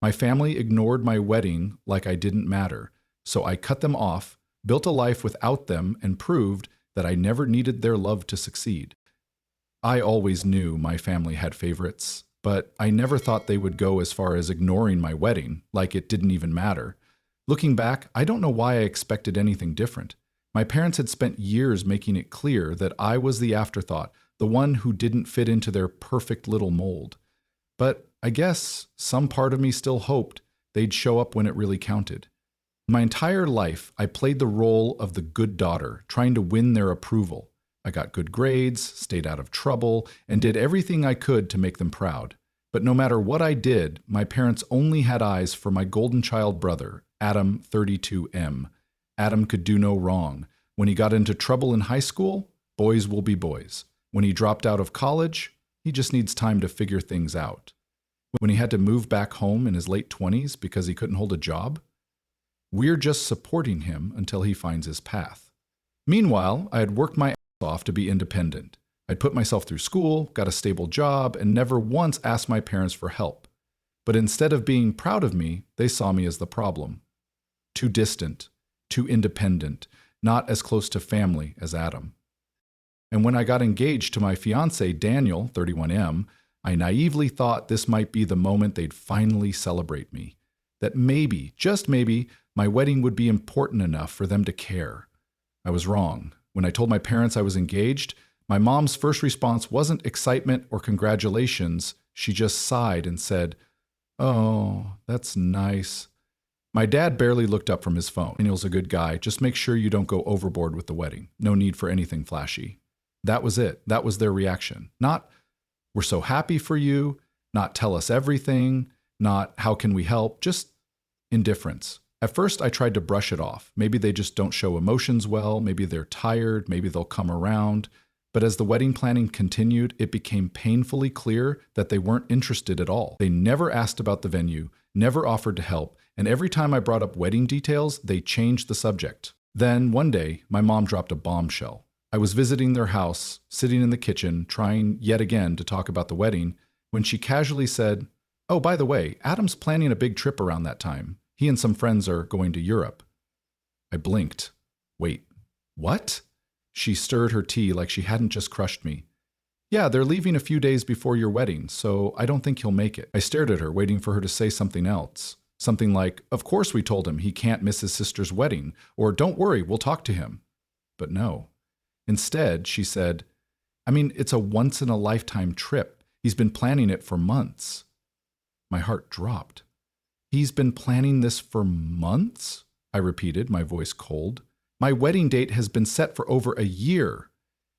My family ignored my wedding like I didn't matter, so I cut them off, built a life without them, and proved that I never needed their love to succeed. I always knew my family had favorites, but I never thought they would go as far as ignoring my wedding, like it didn't even matter. Looking back, I don't know why I expected anything different. My parents had spent years making it clear that I was the afterthought, the one who didn't fit into their perfect little mold. But I guess some part of me still hoped they'd show up when it really counted. My entire life, I played the role of the good daughter, trying to win their approval. I got good grades, stayed out of trouble, and did everything I could to make them proud. But no matter what I did, my parents only had eyes for my golden child brother, Adam 32M. Adam could do no wrong. When he got into trouble in high school, boys will be boys. When he dropped out of college, he just needs time to figure things out. When he had to move back home in his late 20s because he couldn't hold a job, we're just supporting him until he finds his path. Meanwhile, I had worked my ass off to be independent. I'd put myself through school, got a stable job, and never once asked my parents for help. But instead of being proud of me, they saw me as the problem. Too distant, too independent, not as close to family as Adam. And when I got engaged to my fiancé, Daniel, 31M, I naively thought this might be the moment they'd finally celebrate me. That maybe, just maybe, my wedding would be important enough for them to care. I was wrong. When I told my parents I was engaged, my mom's first response wasn't excitement or congratulations. She just sighed and said, "Oh, that's nice." My dad barely looked up from his phone. Daniel's a good guy. Just make sure you don't go overboard with the wedding. No need for anything flashy. That was it. That was their reaction. Not, "We're so happy for you," not, "Tell us everything," not, "How can we help?" Just indifference. At first, I tried to brush it off. Maybe they just don't show emotions well. Maybe they're tired. Maybe they'll come around. But as the wedding planning continued, it became painfully clear that they weren't interested at all. They never asked about the venue, never offered to help, and every time I brought up wedding details, they changed the subject. Then, one day, my mom dropped a bombshell. I was visiting their house, sitting in the kitchen, trying yet again to talk about the wedding, when she casually said, "Oh, by the way, Adam's planning a big trip around that time. He and some friends are going to Europe." I blinked. Wait, what? She stirred her tea like she hadn't just crushed me. "Yeah, they're leaving a few days before your wedding, so I don't think he'll make it." I stared at her, waiting for her to say something else. Something like, "Of course we told him he can't miss his sister's wedding," or "Don't worry, we'll talk to him." But no. Instead, she said, "I mean, it's a once-in-a-lifetime trip. He's been planning it for months." My heart dropped. "He's been planning this for months?" I repeated, my voice cold. "My wedding date has been set for over a year."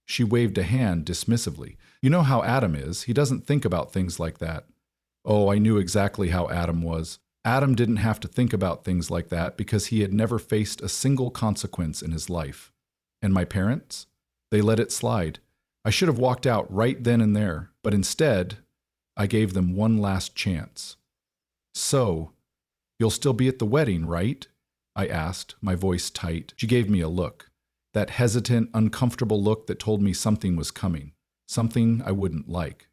She waved a hand dismissively. "You know how Adam is. He doesn't think about things like that." Oh, I knew exactly how Adam was. Adam didn't have to think about things like that because he had never faced a single consequence in his life. And my parents? They let it slide. I should have walked out right then and there, but instead, I gave them one last chance. "So, you'll still be at the wedding, right?" I asked, my voice tight. She gave me a look. That hesitant, uncomfortable look that told me something was coming. Something I wouldn't like.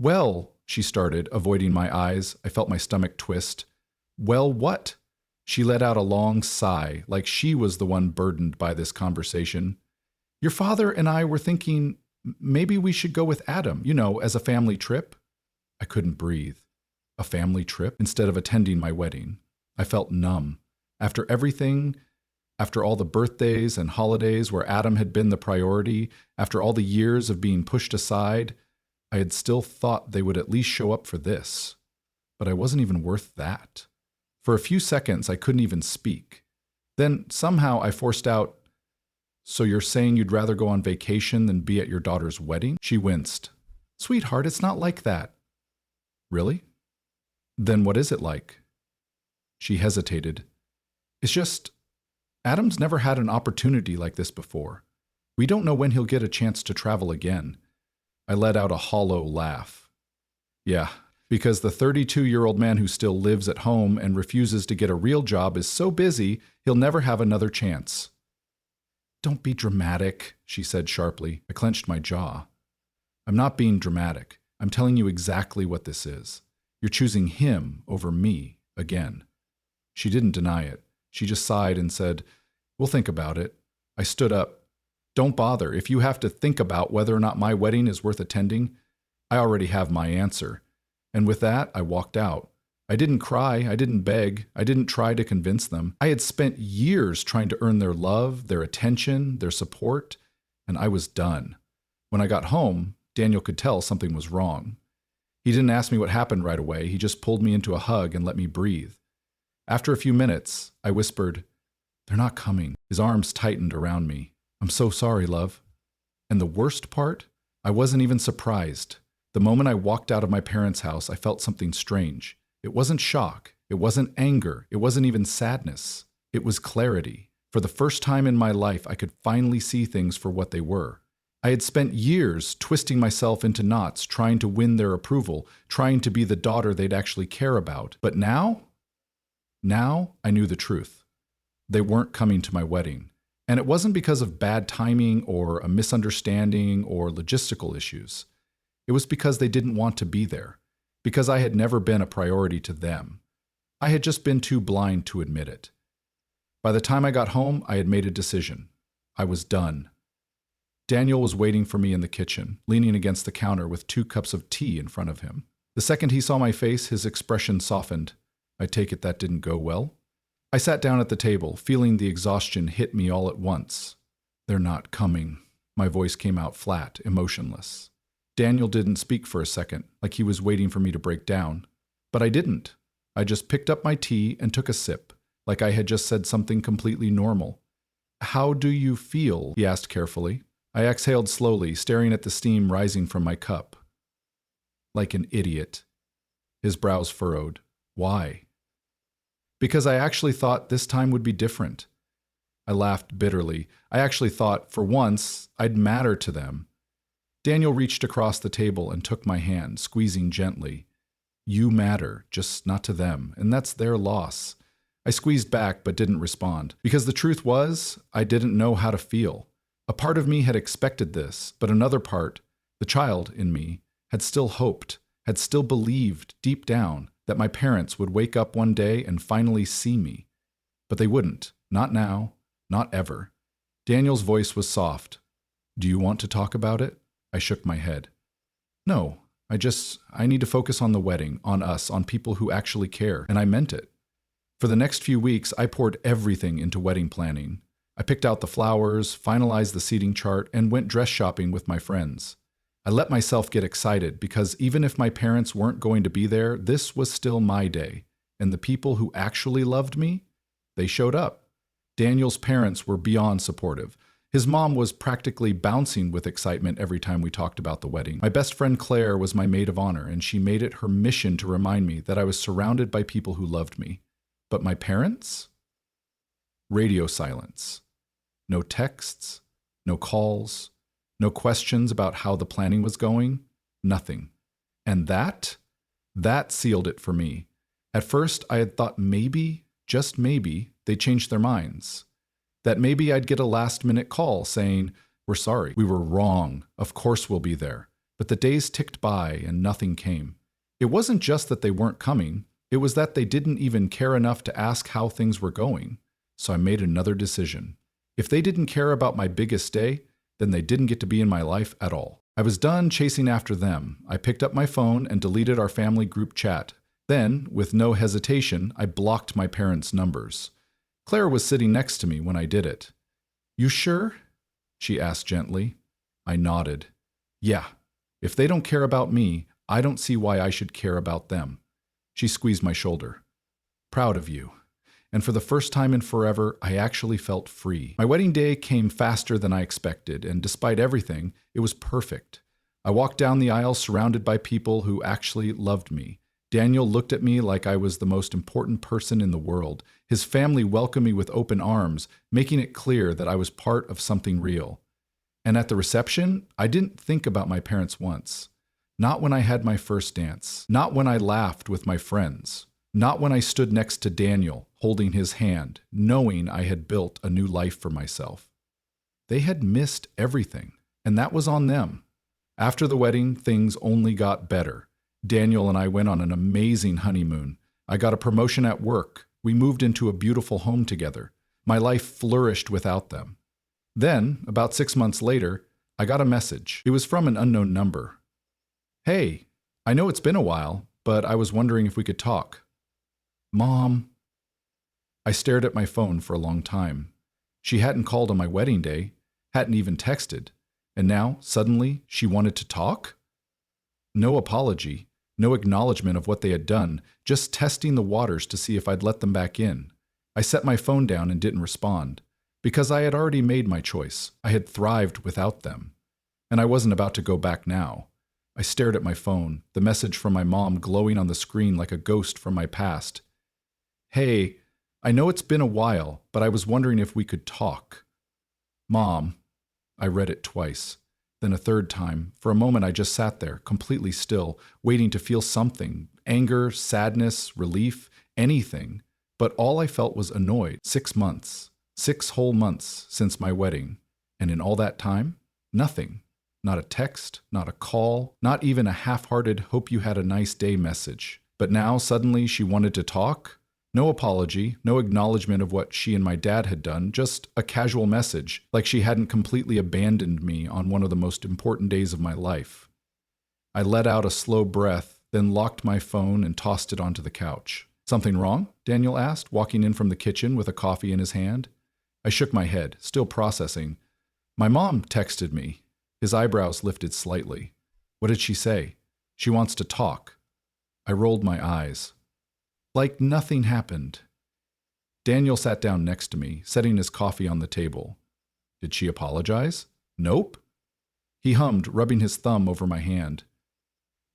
"Well," she started, avoiding my eyes. I felt my stomach twist. "Well, what?" She let out a long sigh, like she was the one burdened by this conversation. "Your father and I were thinking maybe we should go with Adam, as a family trip." I couldn't breathe. A family trip instead of attending my wedding. I felt numb. After everything, after all the birthdays and holidays where Adam had been the priority, after all the years of being pushed aside, I had still thought they would at least show up for this. But I wasn't even worth that. For a few seconds, I couldn't even speak. Then somehow I forced out, "So you're saying you'd rather go on vacation than be at your daughter's wedding?" She winced. "Sweetheart, it's not like that." "Really? Then what is it like?" She hesitated. "It's just, Adam's never had an opportunity like this before. We don't know when he'll get a chance to travel again." I let out a hollow laugh. "Yeah, because the 32-year-old man who still lives at home and refuses to get a real job is so busy, he'll never have another chance." "Don't be dramatic," she said sharply. I clenched my jaw. "I'm not being dramatic. I'm telling you exactly what this is. You're choosing him over me again." She didn't deny it. She just sighed and said, "We'll think about it." I stood up. "Don't bother. If you have to think about whether or not my wedding is worth attending, I already have my answer." And with that, I walked out. I didn't cry. I didn't beg. I didn't try to convince them. I had spent years trying to earn their love, their attention, their support, and I was done. When I got home, Daniel could tell something was wrong. He didn't ask me what happened right away. He just pulled me into a hug and let me breathe. After a few minutes, I whispered, "They're not coming." His arms tightened around me. "I'm so sorry, love." And the worst part? I wasn't even surprised. The moment I walked out of my parents' house, I felt something strange. It wasn't shock. It wasn't anger. It wasn't even sadness. It was clarity. For the first time in my life, I could finally see things for what they were. I had spent years twisting myself into knots, trying to win their approval, trying to be the daughter they'd actually care about. But now I knew the truth. They weren't coming to my wedding. And it wasn't because of bad timing or a misunderstanding or logistical issues. It was because they didn't want to be there, because I had never been a priority to them. I had just been too blind to admit it. By the time I got home, I had made a decision. I was done. Daniel was waiting for me in the kitchen, leaning against the counter with 2 cups of tea in front of him. The second he saw my face, his expression softened. I take it that didn't go well? I sat down at the table, feeling the exhaustion hit me all at once. "They're not coming." My voice came out flat, emotionless. Daniel didn't speak for a second, like he was waiting for me to break down. But I didn't. I just picked up my tea and took a sip, like I had just said something completely normal. "How do you feel?" he asked carefully. I exhaled slowly, staring at the steam rising from my cup. "Like an idiot." His brows furrowed. "Why?" "Because I actually thought this time would be different." I laughed bitterly. I actually thought, for once, I'd matter to them. Daniel reached across the table and took my hand, squeezing gently. "You matter, just not to them, and that's their loss." I squeezed back but didn't respond, because the truth was, I didn't know how to feel. A part of me had expected this, but another part, the child in me, had still hoped, had still believed deep down that my parents would wake up one day and finally see me. But they wouldn't. Not now. Not ever. Daniel's voice was soft. "Do you want to talk about it?" I shook my head. "No. I need to focus on the wedding, on us, on people who actually care." And I meant it. For the next few weeks, I poured everything into wedding planning. I picked out the flowers, finalized the seating chart, and went dress shopping with my friends. I let myself get excited because even if my parents weren't going to be there, this was still my day. And the people who actually loved me, they showed up. Daniel's parents were beyond supportive. His mom was practically bouncing with excitement every time we talked about the wedding. My best friend Claire was my maid of honor, and she made it her mission to remind me that I was surrounded by people who loved me. But my parents? Radio silence. No texts, no calls, no questions about how the planning was going, nothing. And that sealed it for me. At first, I had thought maybe, just maybe, they changed their minds. That maybe I'd get a last-minute call saying, "We're sorry, we were wrong, of course we'll be there." But the days ticked by and nothing came. It wasn't just that they weren't coming, it was that they didn't even care enough to ask how things were going. So I made another decision. If they didn't care about my biggest day, then they didn't get to be in my life at all. I was done chasing after them. I picked up my phone and deleted our family group chat. Then, with no hesitation, I blocked my parents' numbers. Claire was sitting next to me when I did it. "You sure?" she asked gently. I nodded. "Yeah, if they don't care about me, I don't see why I should care about them." She squeezed my shoulder. "Proud of you." And for the first time in forever, I actually felt free. My wedding day came faster than I expected, and despite everything, it was perfect. I walked down the aisle surrounded by people who actually loved me. Daniel looked at me like I was the most important person in the world. His family welcomed me with open arms, making it clear that I was part of something real. And at the reception, I didn't think about my parents once. Not when I had my first dance. Not when I laughed with my friends. Not when I stood next to Daniel, holding his hand, knowing I had built a new life for myself. They had missed everything, and that was on them. After the wedding, things only got better. Daniel and I went on an amazing honeymoon. I got a promotion at work. We moved into a beautiful home together. My life flourished without them. Then, about 6 months later, I got a message. It was from an unknown number. Hey, I know it's been a while, but I was wondering if we could talk. Mom. I stared at my phone for a long time. She hadn't called on my wedding day, hadn't even texted, and now, suddenly, she wanted to talk? No apology, no acknowledgement of what they had done, just testing the waters to see if I'd let them back in. I set my phone down and didn't respond, because I had already made my choice. I had thrived without them, and I wasn't about to go back now. I stared at my phone, the message from my mom glowing on the screen like a ghost from my past. Hey, I know it's been a while, but I was wondering if we could talk. Mom. I read it twice, then a third time. For a moment I just sat there, completely still, waiting to feel something. Anger, sadness, relief, anything. But all I felt was annoyed. 6 months. 6 whole months since my wedding. And in all that time, nothing. Not a text, not a call, not even a half-hearted hope you had a nice day message. But now suddenly she wanted to talk? No apology, no acknowledgement of what she and my dad had done, just a casual message, like she hadn't completely abandoned me on one of the most important days of my life. I let out a slow breath, then locked my phone and tossed it onto the couch. Something wrong? Daniel asked, walking in from the kitchen with a coffee in his hand. I shook my head, still processing. My mom texted me. His eyebrows lifted slightly. What did she say? She wants to talk. I rolled my eyes. Like nothing happened. Daniel sat down next to me, setting his coffee on the table. Did she apologize? Nope. He hummed, rubbing his thumb over my hand.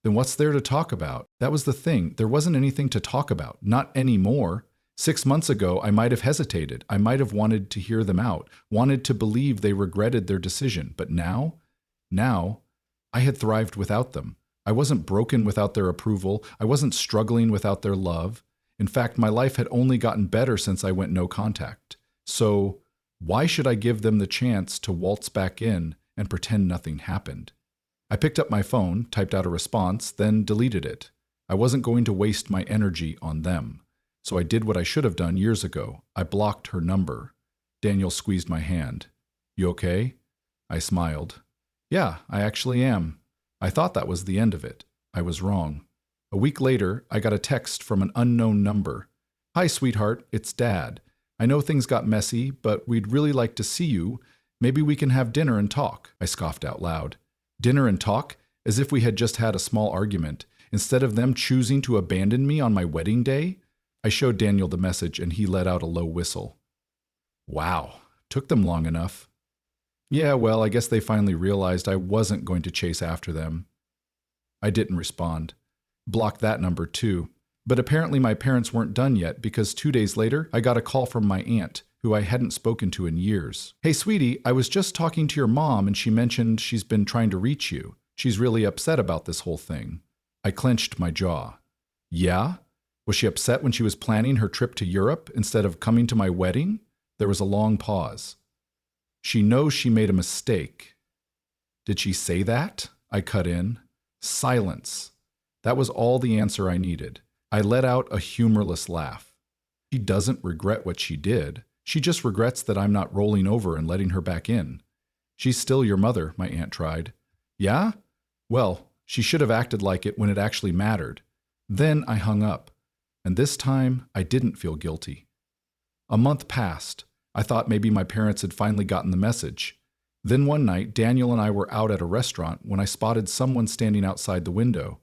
Then what's there to talk about? That was the thing. There wasn't anything to talk about. Not anymore. 6 months ago, I might have hesitated. I might have wanted to hear them out, wanted to believe they regretted their decision. But now, I had thrived without them. I wasn't broken without their approval. I wasn't struggling without their love. In fact, my life had only gotten better since I went no contact. So, why should I give them the chance to waltz back in and pretend nothing happened? I picked up my phone, typed out a response, then deleted it. I wasn't going to waste my energy on them. So I did what I should have done years ago. I blocked her number. Daniel squeezed my hand. You okay? I smiled. Yeah, I actually am. I thought that was the end of it. I was wrong. A week later, I got a text from an unknown number. Hi, sweetheart, it's Dad. I know things got messy, but we'd really like to see you. Maybe we can have dinner and talk. I scoffed out loud. Dinner and talk? As if we had just had a small argument. Instead of them choosing to abandon me on my wedding day? I showed Daniel the message and he let out a low whistle. Wow, took them long enough. Yeah, well, I guess they finally realized I wasn't going to chase after them. I didn't respond. Blocked that number too. But apparently my parents weren't done yet because 2 days later, I got a call from my aunt, who I hadn't spoken to in years. Hey, sweetie, I was just talking to your mom and she mentioned she's been trying to reach you. She's really upset about this whole thing. I clenched my jaw. Yeah? Was she upset when she was planning her trip to Europe instead of coming to my wedding? There was a long pause. She knows she made a mistake. Did she say that? I cut in. Silence. That was all the answer I needed. I let out a humorless laugh. She doesn't regret what she did. She just regrets that I'm not rolling over and letting her back in. She's still your mother, my aunt tried. Yeah? Well, she should have acted like it when it actually mattered. Then I hung up. And this time, I didn't feel guilty. A month passed. I thought maybe my parents had finally gotten the message. Then one night, Daniel and I were out at a restaurant when I spotted someone standing outside the window.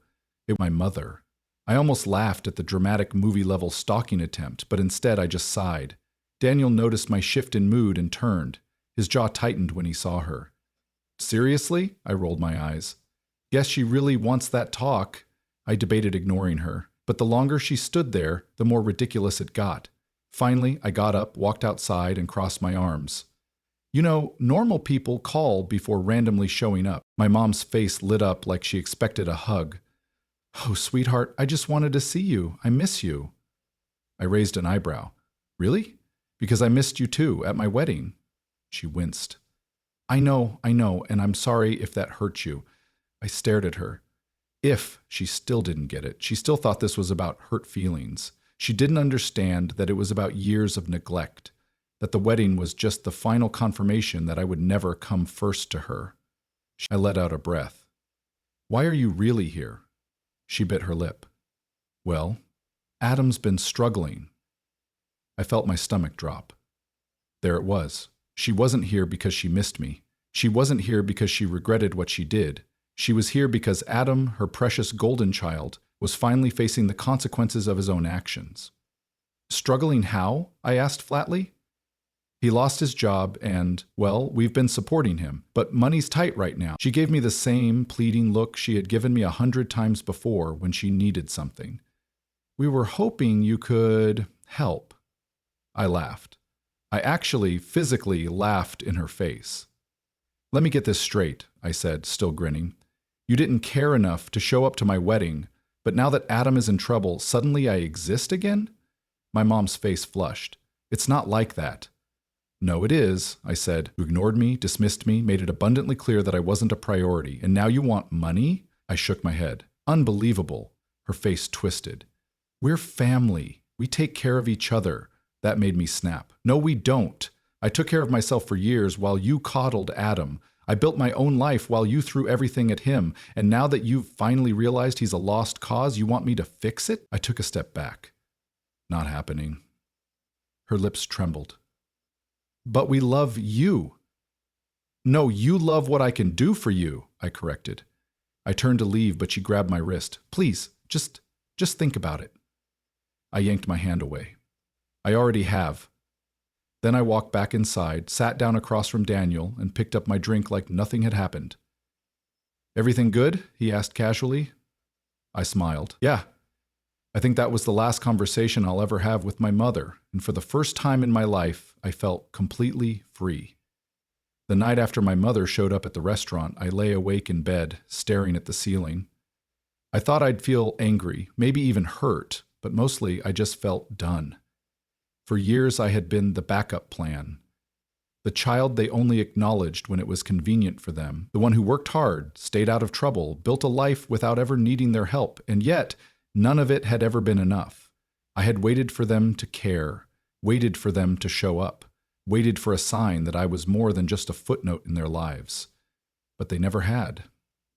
It was my mother. I almost laughed at the dramatic movie-level stalking attempt, but instead I just sighed. Daniel noticed my shift in mood and turned. His jaw tightened when he saw her. Seriously? I rolled my eyes. Guess she really wants that talk. I debated ignoring her, but the longer she stood there, the more ridiculous it got. Finally, I got up, walked outside, and crossed my arms. You know, normal people call before randomly showing up. My mom's face lit up like she expected a hug. Oh, sweetheart, I just wanted to see you. I miss you. I raised an eyebrow. Really? Because I missed you too, at my wedding. She winced. I know, and I'm sorry if that hurt you. I stared at her. If she still didn't get it, she still thought this was about hurt feelings. She didn't understand that it was about years of neglect, that the wedding was just the final confirmation that I would never come first to her. I let out a breath. Why are you really here? She bit her lip. Well, Adam's been struggling. I felt my stomach drop. There it was. She wasn't here because she missed me. She wasn't here because she regretted what she did. She was here because Adam, her precious golden child, was finally facing the consequences of his own actions. Struggling how? I asked flatly. He lost his job and, well, we've been supporting him, but money's tight right now. She gave me the same pleading look she had given me 100 times before when she needed something. We were hoping you could help. I laughed. I actually physically laughed in her face. Let me get this straight, I said, still grinning. You didn't care enough to show up to my wedding, but now that Adam is in trouble, suddenly I exist again? My mom's face flushed. It's not like that. No, it is, I said. You ignored me, dismissed me, made it abundantly clear that I wasn't a priority, and now you want money? I shook my head. Unbelievable. Her face twisted. We're family. We take care of each other. That made me snap. No, we don't. I took care of myself for years while you coddled Adam. I built my own life while you threw everything at him, and now that you've finally realized he's a lost cause, you want me to fix it? I took a step back. Not happening. Her lips trembled. But we love you. No, you love what I can do for you, I corrected. I turned to leave, but she grabbed my wrist. Please, just think about it. I yanked my hand away. I already have. Then I walked back inside, sat down across from Daniel, and picked up my drink like nothing had happened. Everything good? He asked casually. I smiled. Yeah. I think that was the last conversation I'll ever have with my mother, and for the first time in my life, I felt completely free. The night after my mother showed up at the restaurant, I lay awake in bed, staring at the ceiling. I thought I'd feel angry, maybe even hurt, but mostly I just felt done. For years I had been the backup plan, the child they only acknowledged when it was convenient for them, the one who worked hard, stayed out of trouble, built a life without ever needing their help, and yet none of it had ever been enough. I had waited for them to care, waited for them to show up, waited for a sign that I was more than just a footnote in their lives. But they never had.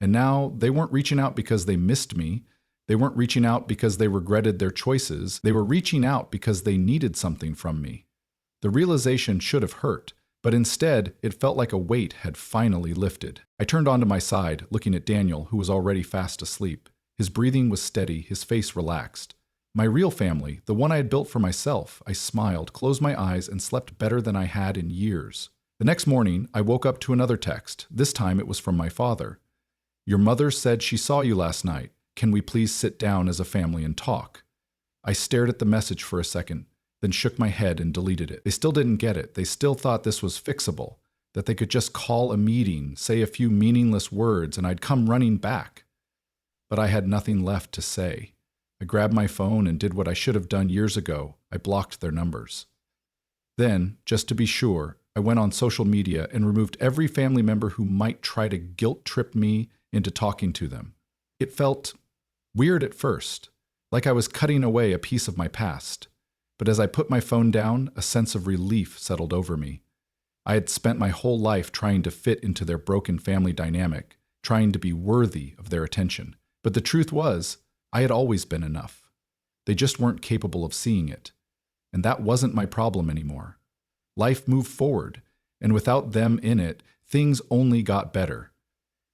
And now they weren't reaching out because they missed me. They weren't reaching out because they regretted their choices. They were reaching out because they needed something from me. The realization should have hurt, but instead it felt like a weight had finally lifted. I turned onto my side, looking at Daniel, who was already fast asleep. His breathing was steady, his face relaxed. My real family, the one I had built for myself, I smiled, closed my eyes, and slept better than I had in years. The next morning, I woke up to another text. This time it was from my father. Your mother said she saw you last night. Can we please sit down as a family and talk? I stared at the message for a second, then shook my head and deleted it. They still didn't get it. They still thought this was fixable, that they could just call a meeting, say a few meaningless words, and I'd come running back. But I had nothing left to say. I grabbed my phone and did what I should have done years ago. I blocked their numbers. Then, just to be sure, I went on social media and removed every family member who might try to guilt-trip me into talking to them. It felt weird at first, like I was cutting away a piece of my past. But as I put my phone down, a sense of relief settled over me. I had spent my whole life trying to fit into their broken family dynamic, trying to be worthy of their attention. But the truth was, I had always been enough. They just weren't capable of seeing it. And that wasn't my problem anymore. Life moved forward, and without them in it, things only got better.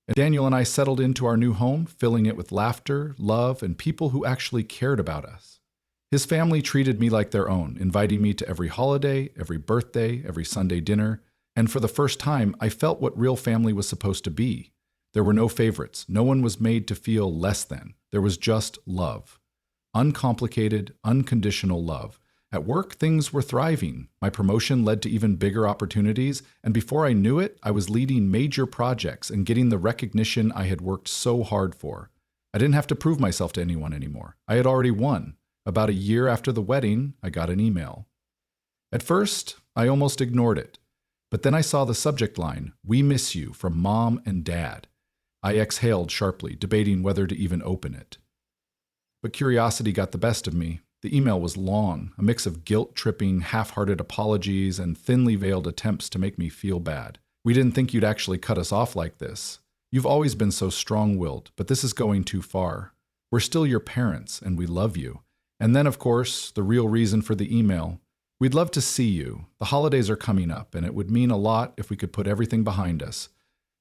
And Daniel and I settled into our new home, filling it with laughter, love, and people who actually cared about us. His family treated me like their own, inviting me to every holiday, every birthday, every Sunday dinner, and for the first time, I felt what real family was supposed to be. There were no favorites. No one was made to feel less than. There was just love. Uncomplicated, unconditional love. At work, things were thriving. My promotion led to even bigger opportunities, and before I knew it, I was leading major projects and getting the recognition I had worked so hard for. I didn't have to prove myself to anyone anymore. I had already won. About a year after the wedding, I got an email. At first, I almost ignored it. But then I saw the subject line, "We miss you," from Mom and Dad. I exhaled sharply, debating whether to even open it. But curiosity got the best of me. The email was long, a mix of guilt-tripping, half-hearted apologies and thinly veiled attempts to make me feel bad. We didn't think you'd actually cut us off like this. You've always been so strong-willed, but this is going too far. We're still your parents, and we love you. And then, of course, the real reason for the email. We'd love to see you. The holidays are coming up, and it would mean a lot if we could put everything behind us.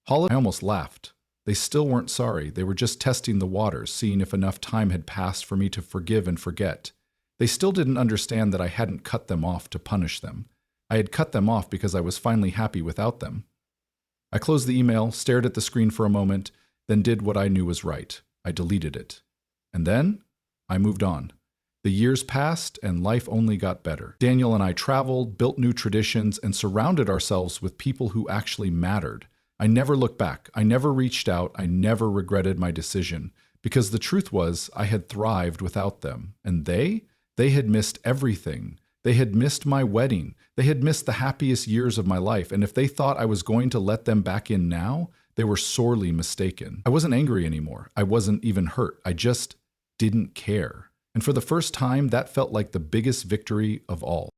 I almost laughed. They still weren't sorry. They were just testing the waters, seeing if enough time had passed for me to forgive and forget. They still didn't understand that I hadn't cut them off to punish them. I had cut them off because I was finally happy without them. I closed the email, stared at the screen for a moment, then did what I knew was right. I deleted it. And then I moved on. The years passed and life only got better. Daniel and I traveled, built new traditions, and surrounded ourselves with people who actually mattered. I never looked back. I never reached out. I never regretted my decision. Because the truth was, I had thrived without them. And they had missed everything. They had missed my wedding. They had missed the happiest years of my life. And if they thought I was going to let them back in now, they were sorely mistaken. I wasn't angry anymore. I wasn't even hurt. I just didn't care. And for the first time, that felt like the biggest victory of all.